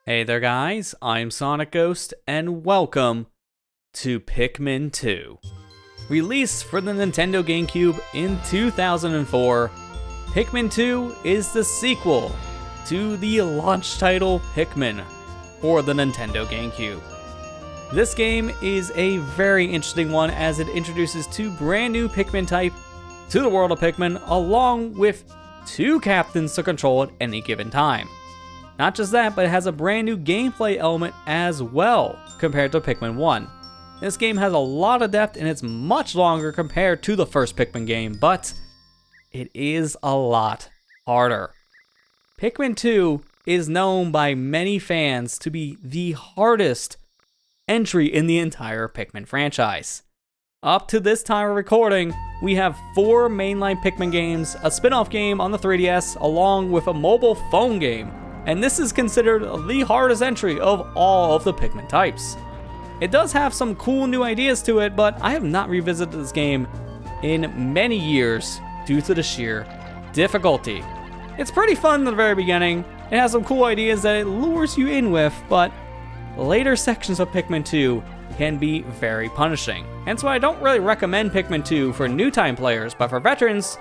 Hey there guys, I'm SonicGhost and welcome to Pikmin 2. Released for the Nintendo GameCube in 2004, Pikmin 2 is the sequel to the launch title Pikmin for the Nintendo GameCube. This game is a very interesting one as it introduces two brand new Pikmin type to the world of Pikmin along with two captains to control at any given time. Not just that, but it has a brand new gameplay element as well compared to Pikmin 1. This game has a lot of depth and it's much longer compared to the first Pikmin game, but it is a lot harder. Pikmin 2 is known by many fans to be the hardest entry in the entire Pikmin franchise. Up to this time of recording, we have 4 mainline Pikmin games, a spin-off game on the 3DS, along with a mobile phone game. And this is considered the hardest entry of all of the Pikmin types. It does have some cool new ideas to it, but I have not revisited this game in many years due to the sheer difficulty. It's pretty fun in the very beginning, it has some cool ideas that it lures you in with, but later sections of Pikmin 2 can be very punishing. Hence why I don't really recommend Pikmin 2 for new time players, but for veterans,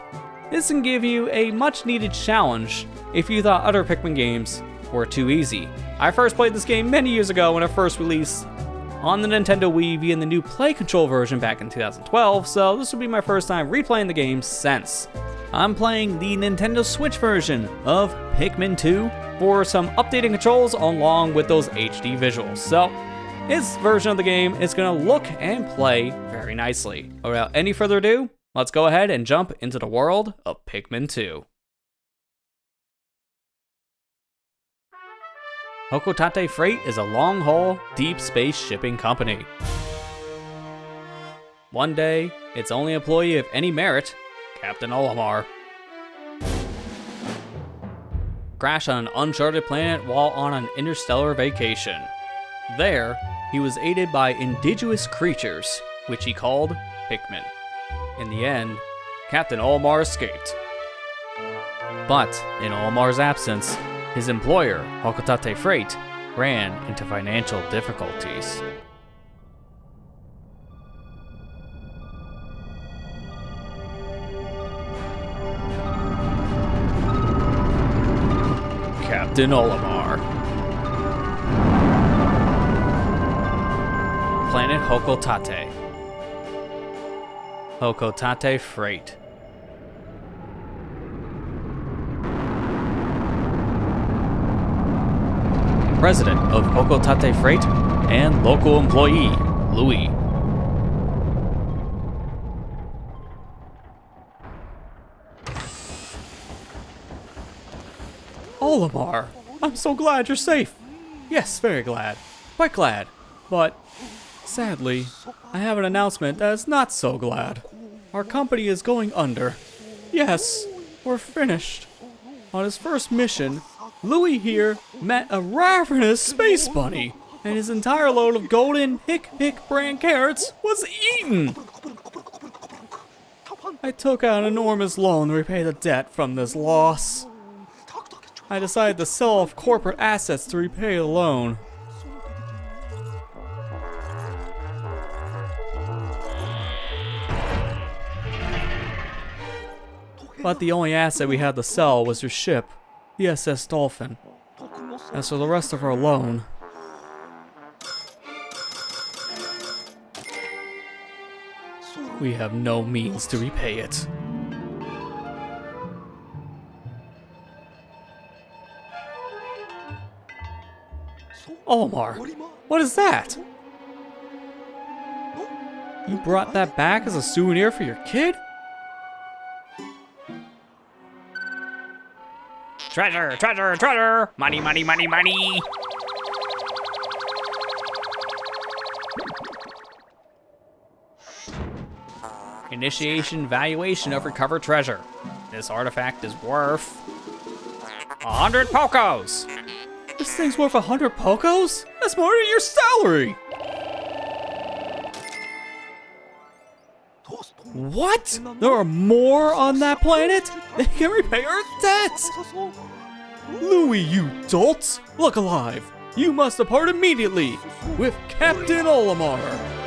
this can give you a much needed challenge if you thought other Pikmin games were too easy. I first played this game many years ago when it first released on the Nintendo Wii via the new Play Control version back in 2012, so this will be my first time replaying the game since. I'm playing the Nintendo Switch version of Pikmin 2 for some updated controls along with those HD visuals. So this version of the game is going to look and play very nicely. Without any further ado, let's go ahead and jump into the world of Pikmin 2. Hocotate Freight is a long-haul, deep space shipping company. One day, its only employee of any merit, Captain Olimar, crashed on an uncharted planet while on an interstellar vacation. There, he was aided by indigenous creatures, which he called Pikmin. In the end, Captain Olimar escaped. But in Olimar's absence, his employer, Hocotate Freight, ran into financial difficulties. Captain Olimar. Planet Hocotate. Hocotate Freight. President of Hocotate Freight and local employee, Louie. Olimar, I'm so glad you're safe. Yes, very glad. Quite glad. But, sadly, I have an announcement that is not so glad. Our company is going under. Yes, we're finished. On his first mission, Louie here met a ravenous space bunny, and his entire load of golden Pikpik brand carrots was eaten. I took out an enormous loan to repay the debt from this loss. I decided to sell off corporate assets to repay the loan. But the only asset we had to sell was your ship, the SS Dolphin. As for the rest of our loan, we have no means to repay it. Olimar, what is that? You brought that back as a souvenir for your kid? Treasure, treasure, treasure! Money, money, money, money! Initiation valuation of recovered treasure. This artifact is worth 100 Pokos! This thing's worth 100 Pokos? That's more than your salary! What? There are more on that planet? They can repay our debts! Louie, you dolt! Look alive! you must depart immediately with Captain Olimar.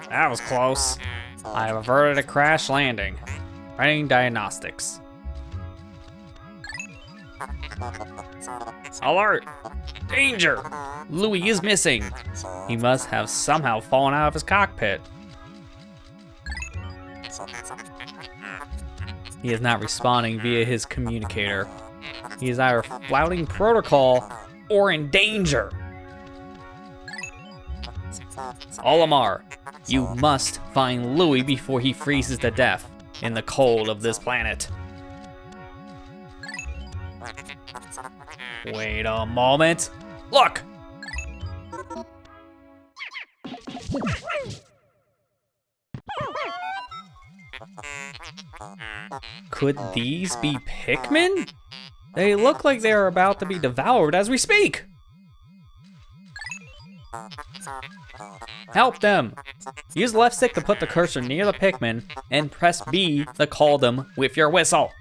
That was close. I have averted a crash landing. Running diagnostics. Alert! Danger! Louie is missing. He must have somehow fallen out of his cockpit. He is not responding via his communicator. He is either flouting protocol or in danger. Olimar, you must find Louie before he freezes to death in the cold of this planet. Wait a moment. Look! Could these be Pikmin? They look like they are about to be devoured as we speak. Help them! Use the left stick to put the cursor near the Pikmin and press B to call them with your whistle.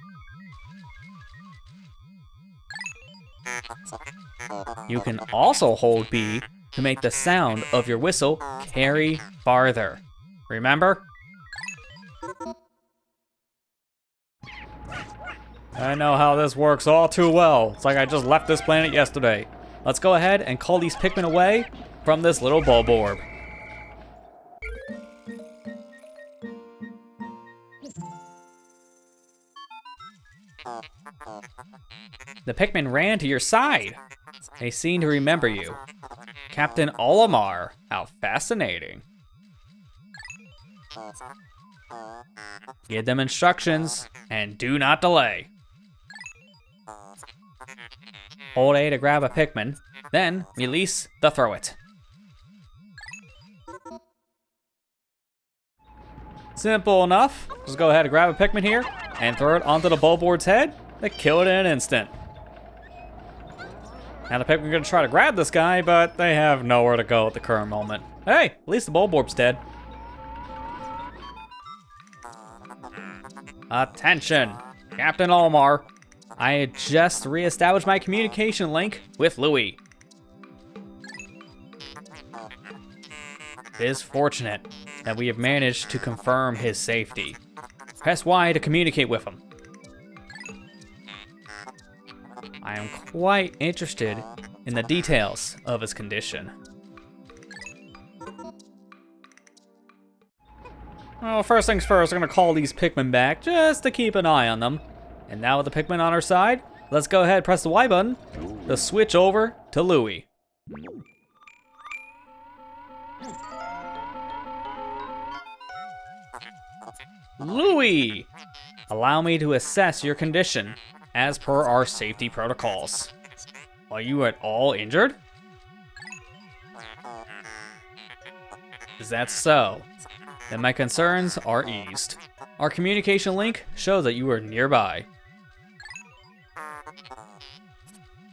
You can also hold B to make the sound of your whistle carry farther. Remember? I know how this works all too well. It's like I just left this planet yesterday. Let's go ahead and call these Pikmin away from this little bulb orb. The Pikmin ran to your side. They seem to remember you. Captain Olimar, how fascinating. Give them instructions and do not delay. Hold A to grab a Pikmin, then release to throw it. Simple enough. Just go ahead and grab a Pikmin here and throw it onto the bulboard's head to kill it in an instant. Now the Pikmin are gonna try to grab this guy, but they have nowhere to go at the current moment. Hey, at least the bulborb's dead. Attention, Captain Olimar. I had just re-established my communication link with Louie. It is fortunate that we have managed to confirm his safety. Press Y to communicate with him. I am quite interested in the details of his condition. Well, first things first, we're gonna call these Pikmin back just to keep an eye on them. And now with the Pikmin on our side, let's go ahead and press the Y button to switch over to Louie. Louie! Allow me to assess your condition as per our safety protocols. Are you at all injured? Is that so? Then my concerns are eased. Our communication link shows that you are nearby.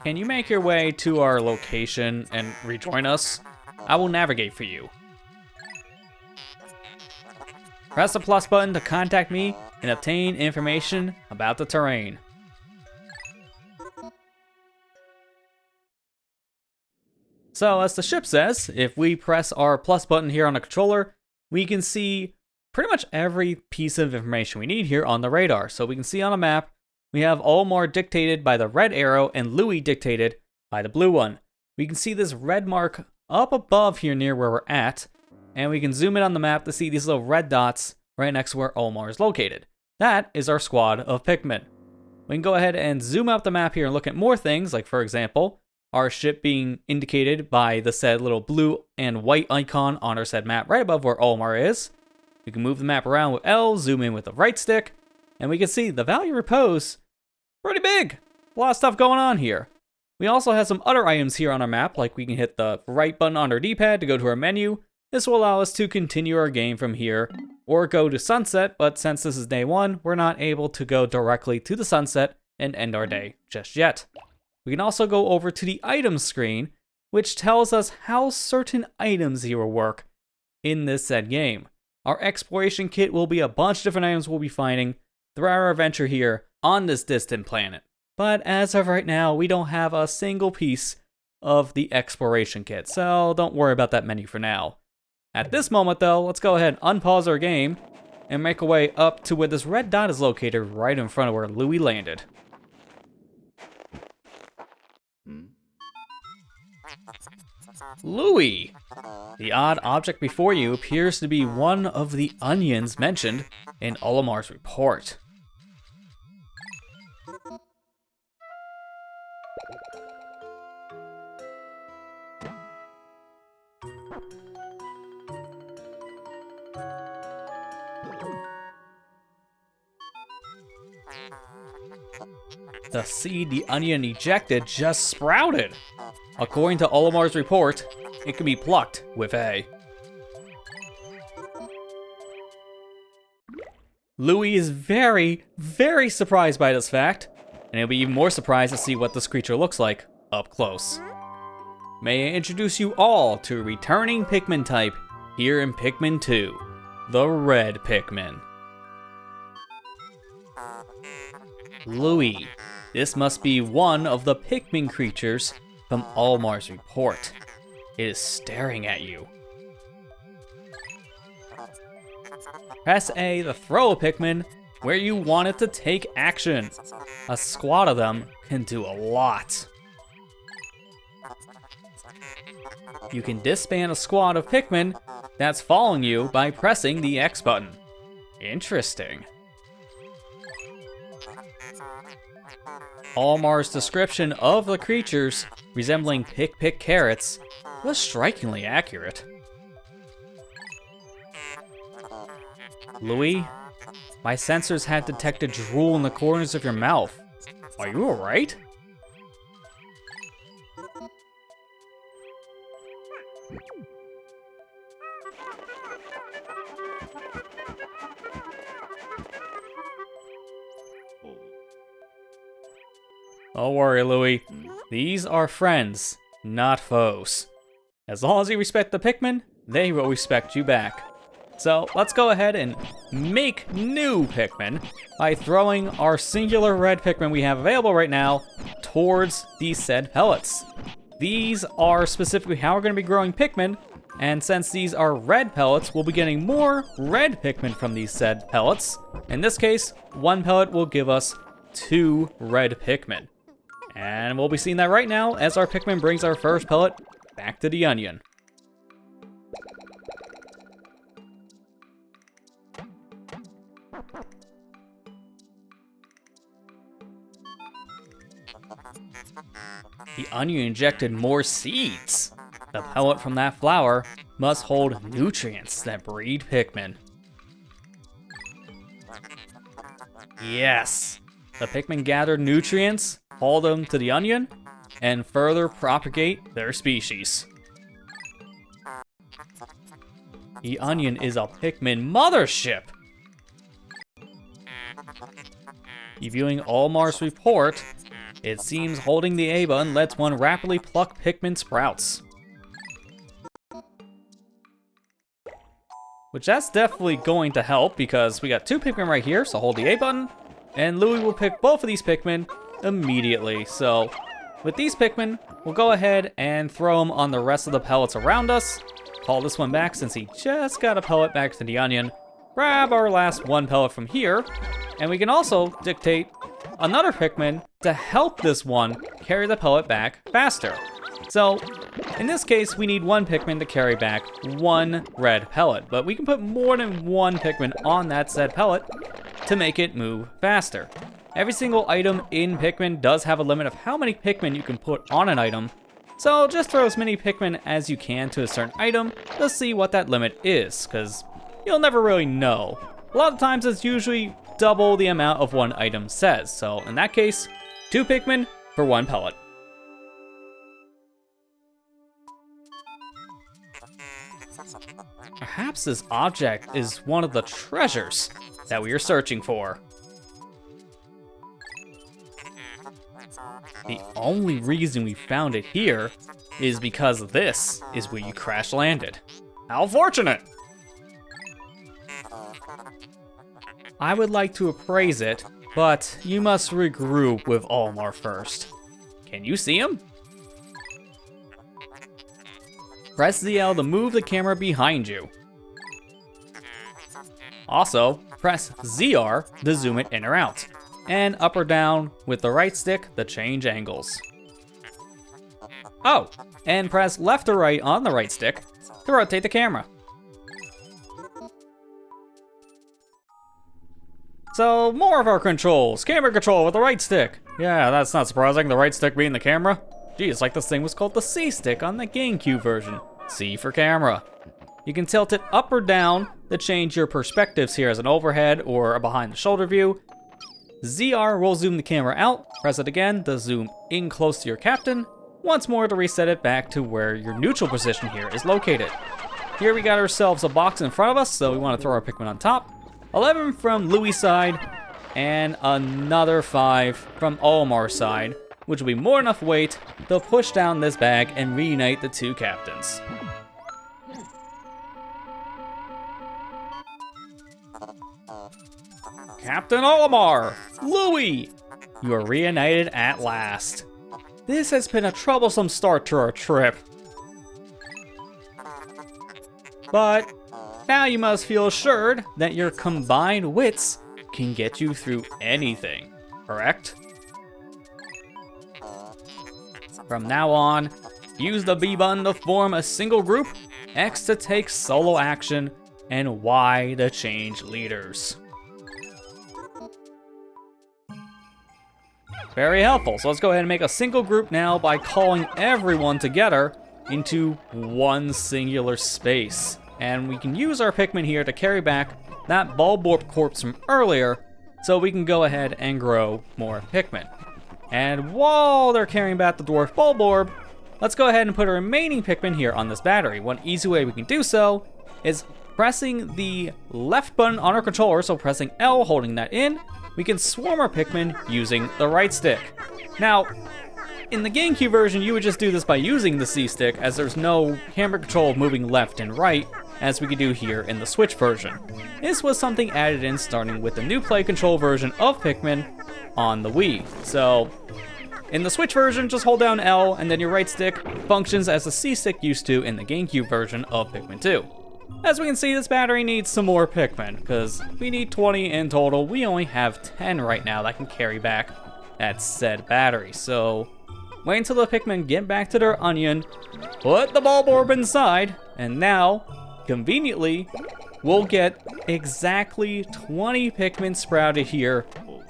Can you make your way to our location and rejoin us? I will navigate for you. Press the plus button to contact me and obtain information about the terrain. So as the ship says, if we press our plus button here on the controller, we can see pretty much every piece of information we need here on the radar. So we can see on a map, we have Olimar dictated by the red arrow and Louie dictated by the blue one. We can see this red mark up above here near where we're at, and we can zoom in on the map to see these little red dots right next to where Olimar is located. That is our squad of Pikmin. We can go ahead and zoom out the map here and look at more things, like for example, our ship being indicated by the said little blue and white icon on our said map right above where Olimar is. We can move the map around with L, zoom in with the right stick, and we can see the Valley of Repose, pretty big. A lot of stuff going on here. We also have some other items here on our map, like we can hit the right button on our D-pad to go to our menu. This will allow us to continue our game from here, or go to sunset, but since this is day one, we're not able to go directly to the sunset and end our day just yet. We can also go over to the items screen, which tells us how certain items here will work in this said game. Our exploration kit will be a bunch of different items we'll be finding throughout our adventure here on this distant planet. But as of right now, we don't have a single piece of the exploration kit, so don't worry about that menu for now. At this moment though, let's go ahead and unpause our game and make our way up to where this red dot is located right in front of where Louie landed. Louie! The odd object before you appears to be one of the onions mentioned in Olimar's report. The seed the onion ejected just sprouted. According to Olimar's report, it can be plucked with A. Louie is very, very surprised by this fact, and he'll be even more surprised to see what this creature looks like up close. May I introduce you all to a returning Pikmin type here in Pikmin 2, the Red Pikmin. Louie, this must be one of the Pikmin creatures from Olimar's report. It is staring at you. Press A to throw a Pikmin where you want it to take action. A squad of them can do a lot. You can disband a squad of Pikmin that's following you by pressing the X button. Interesting. Olimar's description of the creatures resembling Pikpik carrots was strikingly accurate. Louie, my sensors had detected drool in the corners of your mouth. Are you alright? Don't worry, Louie. These are friends, not foes. As long as you respect the Pikmin, they will respect you back. So let's go ahead and make new Pikmin by throwing our singular red Pikmin we have available right now towards these said pellets. These are specifically how we're going to be growing Pikmin, and since these are red pellets, we'll be getting more red Pikmin from these said pellets. In this case, one pellet will give us 2 red Pikmin. And we'll be seeing that right now as our Pikmin brings our first pellet back to the onion. The onion injected more seeds. The pellet from that flower must hold nutrients that breed Pikmin. Yes! The Pikmin gather nutrients, haul them to the onion, and further propagate their species. The onion is a Pikmin mothership! Reviewing Olimar's report, it seems holding the A button lets one rapidly pluck Pikmin sprouts. Which that's definitely going to help because we got 2 Pikmin right here, so hold the A button, and Louie will pick both of these Pikmin immediately. So with these Pikmin, we'll go ahead and throw them on the rest of the pellets around us. Call this one back since he just got a pellet back to the onion. grab our last 1 pellet from here, and we can also dictate another Pikmin to help this one carry the pellet back faster. So, in this case, we need 1 Pikmin to carry back 1 red pellet, but we can put more than 1 Pikmin on that said pellet to make it move faster. Every single item in Pikmin does have a limit of how many Pikmin you can put on an item, so just throw as many Pikmin as you can to a certain item to see what that limit is, because you'll never really know. A lot of times it's usually double the amount of one item says, so in that case, 2 Pikmin for 1 pellet. Perhaps this object is one of the treasures that we are searching for. The only reason we found it here is because this is where you crash landed. How fortunate! I would like to appraise it, but you must regroup with Olimar first. Can you see him? Press ZL to move the camera behind you. Also, press ZR to zoom it in or out, and up or down with the right stick to change angles. Oh, and press left or right on the right stick to rotate the camera. So, more of our controls. Camera control with the right stick. Yeah, that's not surprising, the right stick being the camera. Gee, it's like this thing was called the C stick on the GameCube version. C for camera. You can tilt it up or down to change your perspectives here as an overhead or a behind the shoulder view. ZR will zoom the camera out. Press it again to zoom in close to your captain. Once more to reset it back to where your neutral position here is located. Here we got ourselves a box in front of us, so we want to throw our Pikmin on top. 11 from Louie's side, and another 5 from Olimar's side, which will be more than enough weight to push down this bag and reunite the 2 captains. Captain Olimar! Louie! You are reunited at last. This has been a troublesome start to our trip. But now you must feel assured that your combined wits can get you through anything, correct? From now on, use the B button to form a single group, X to take solo action, and Y to change leaders. Very helpful, so let's go ahead and make a single group now by calling everyone together into one singular space. And we can use our Pikmin here to carry back that Bulborb corpse from earlier, so we can go ahead and grow more Pikmin. And while they're carrying back the dwarf Bulborb, let's go ahead and put a remaining Pikmin here on this battery. One easy way we can do so is pressing the left button on our controller, so pressing L, holding that in, we can swarm our Pikmin using the right stick. Now, in the GameCube version, you would just do this by using the C stick, as there's no camera control of moving left and right, as we could do here in the Switch version. This was something added in starting with the new play control version of Pikmin on the Wii. So, in the Switch version, just hold down L, and then your right stick functions as the C stick used to in the GameCube version of Pikmin 2. As we can see, this battery needs some more Pikmin, because we need 20 in total. We only have 10 right now that can carry back that said battery. So, wait until the Pikmin get back to their onion, put the Bulborb inside, and now, conveniently, we'll get exactly 20 Pikmin sprouted here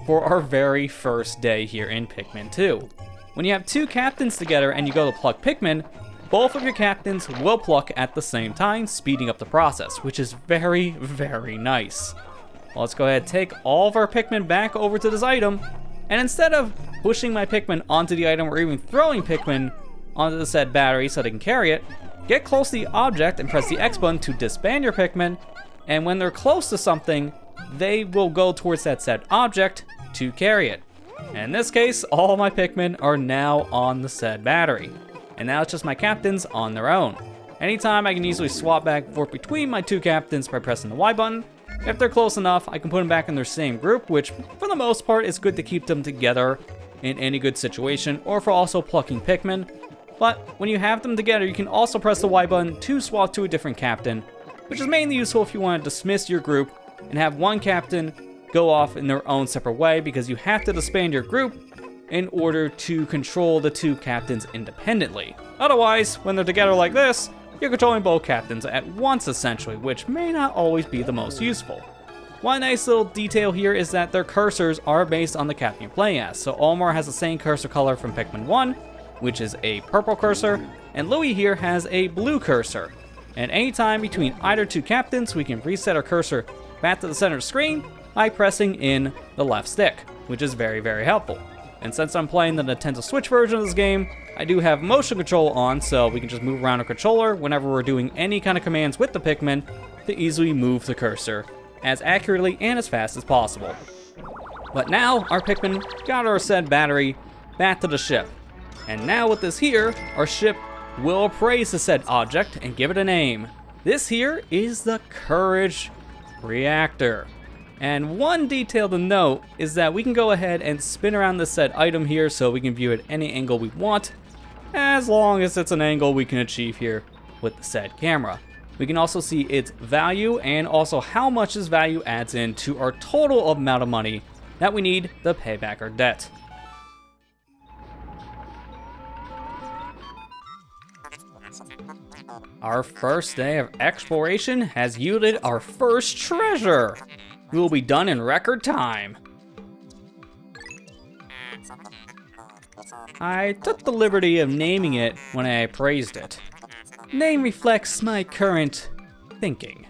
for our very first day here in Pikmin 2. When you have 2 captains together and you go to pluck Pikmin, both of your captains will pluck at the same time, speeding up the process, which is very, very nice. Well, let's go ahead and take all of our Pikmin back over to this item, and instead of pushing my Pikmin onto the item or even throwing Pikmin onto the said battery so they can carry it, get close to the object and press the X button to disband your Pikmin, and when they're close to something, they will go towards that said object to carry it. And in this case, all my Pikmin are now on the said battery. And now it's just my captains on their own. Anytime I can easily swap back and forth between my 2 captains by pressing the Y button. If they're close enough, I can put them back in their same group, which for the most part is good to keep them together in any good situation, or for also plucking Pikmin. But when you have them together, you can also press the Y button to swap to a different captain, which is mainly useful if you want to dismiss your group and have one captain go off in their own separate way, because you have to disband your group in order to control the two captains independently. Otherwise, when they're together like this, you're controlling both captains at once essentially, which may not always be the most useful. One nice little detail here is that their cursors are based on the captain you're playing as. So Olimar has the same cursor color from Pikmin 1, which is a purple cursor, and Louie here has a blue cursor. And anytime between either two captains, we can reset our cursor back to the center of the screen by pressing in the left stick, which is very, very helpful. And since I'm playing the Nintendo Switch version of this game, I do have motion control on, so we can just move around our controller whenever we're doing any kind of commands with the Pikmin to easily move the cursor as accurately and as fast as possible. But now, our Pikmin got our said battery back to the ship. And now with this here, our ship will appraise the said object and give it a name. This here is the Courage Reactor. And one detail to note is that we can go ahead and spin around this said item here so we can view it any angle we want, as long as it's an angle we can achieve here with the said camera. We can also see its value and also how much this value adds into our total amount of money that we need to pay back our debt. Our first day of exploration has yielded our first treasure. We will be done in record time. I took the liberty of naming it when I appraised it. Name reflects my current thinking.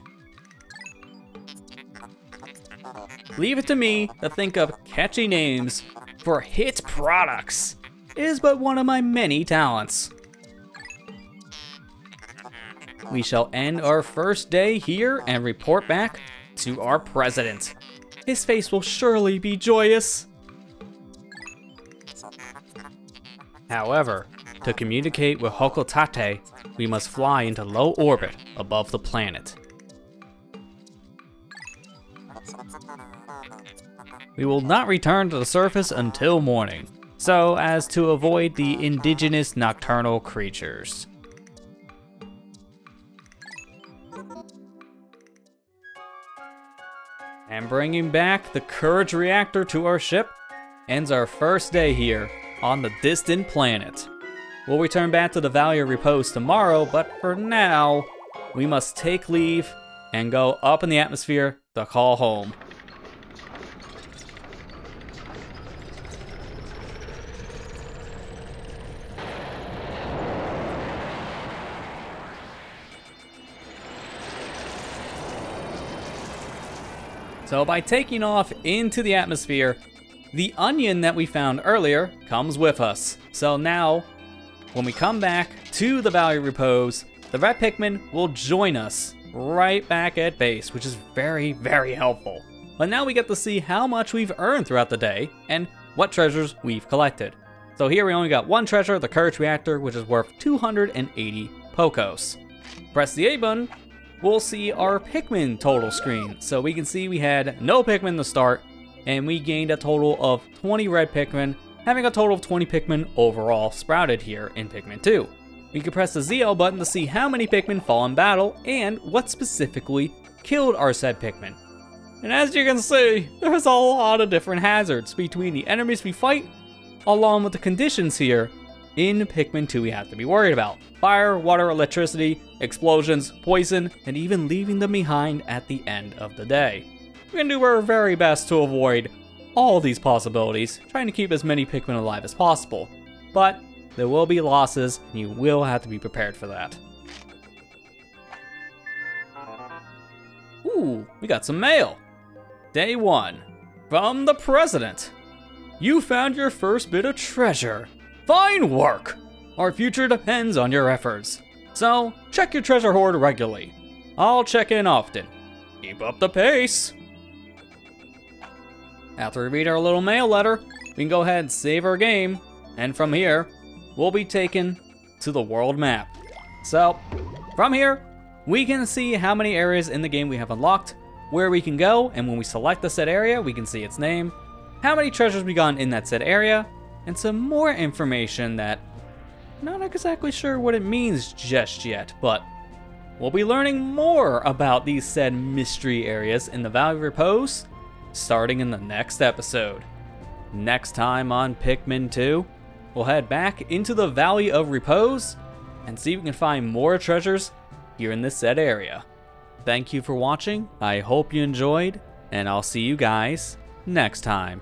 Leave it to me to think of catchy names for hit products. It is but one of my many talents. We shall end our first day here and report back to our president. His face will surely be joyous. However, to communicate with Hocotate, we must fly into low orbit above the planet. We will not return to the surface until morning, so as to avoid the indigenous nocturnal creatures. And bringing back the Courage Reactor to our ship ends our first day here on the distant planet. We'll return back to the Valley of Repose tomorrow, but for now, we must take leave and go up in the atmosphere to call home. So by taking off into the atmosphere, the onion that we found earlier comes with us. So now, when we come back to the Valley of Repose, the red Pikmin will join us right back at base, which is very, very helpful. But now we get to see how much we've earned throughout the day and what treasures we've collected. So here we only got one treasure, the Courage Reactor, which is worth 280 Pokos. Press the A button, we'll see our Pikmin total screen. So we can see we had no Pikmin to start, and we gained a total of 20 red Pikmin, having a total of 20 Pikmin overall sprouted here in Pikmin 2. We can press the ZL button to see how many Pikmin fall in battle and what specifically killed our said Pikmin. And as you can see, there's a lot of different hazards between the enemies we fight, along with the conditions here in Pikmin 2 we have to be worried about. Fire, water, electricity, explosions, poison, and even leaving them behind at the end of the day. We're gonna do our very best to avoid all these possibilities, trying to keep as many Pikmin alive as possible. But there will be losses, and you will have to be prepared for that. Ooh, we got some mail. Day 1. From the President. You found your first bit of treasure. Fine work! Our future depends on your efforts. So, check your treasure hoard regularly. I'll check in often. Keep up the pace. After we read our little mail letter, we can go ahead and save our game, and from here, we'll be taken to the world map. So, from here, we can see how many areas in the game we have unlocked, where we can go, and when we select the said area, we can see its name, how many treasures we got in that said area, and some more information that I'm not exactly sure what it means just yet, but we'll be learning more about these said mystery areas in the Valley of Repose, starting in the next episode. Next time on Pikmin 2, we'll head back into the Valley of Repose and see if we can find more treasures here in this said area. Thank you for watching, I hope you enjoyed, and I'll see you guys next time.